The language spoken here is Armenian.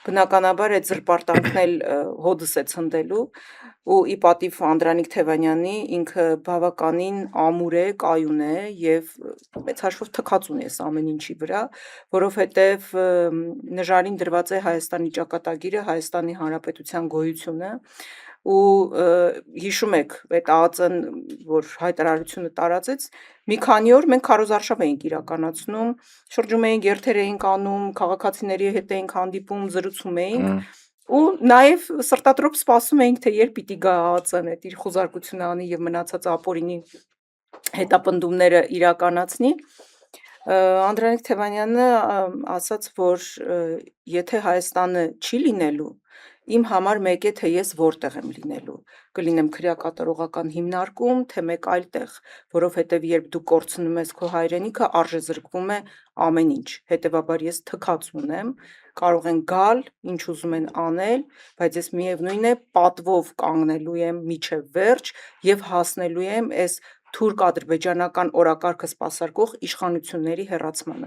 բնականաբար այդ զրպարտանքն էլ հոդս է ցնդելու ու ի պատիվ Անդրանիկ Թևանյանի ինքը բավականին ամուր է, կայուն է եւ մեծ հաշվով թքած ունի այս ամեն ինչի վրա, որովհետեւ նժարին դրված է Հայաստանի ճակատագիրը, Հայաստանի Հանրապետության գոյությունը ու հիշում եք այդ ԱԱԾ-ն, որ հայտարարությունը տարածեց, մի քանի օր մենք քարոզարշավ էինք իրականացնում, շրջում էինք, երթեր էինք անում, քաղաքացիների հետ էինք հանդիպում, զրուցում էինք ու նաև սրտատրոփ սպասում էինք, թե երբ պիտի գա ԱԱԾ-ն այդ իր խոզարկությունը անի եւ մնացած ապօրինի հետապնդումները իրականացնի։ Անդրանիկ Թևանյանը ասաց, որ եթե Հայաստանը չի լինելու, իմ համար մեկ է, թե ես որտեղ եմ լինելու, կլինեմ քրեակատարողական հիմնարկում, թե մեկ այլ տեղ, որովհետև երբ դու կորցնում ես քո հայրենիքը, արժեզրկվում է ամեն ինչ, հետևաբար ես թքած ունեմ, կարող են գալ, ինչ ուզում են անել, բայց ես միևնույն է պատվով կանգնելու եմ մինչև վերջ եւ հասնելու եմ այս թուրք-ադրբեջանական օրակարգը սպասարկող իշխանությունների հեռացմանը։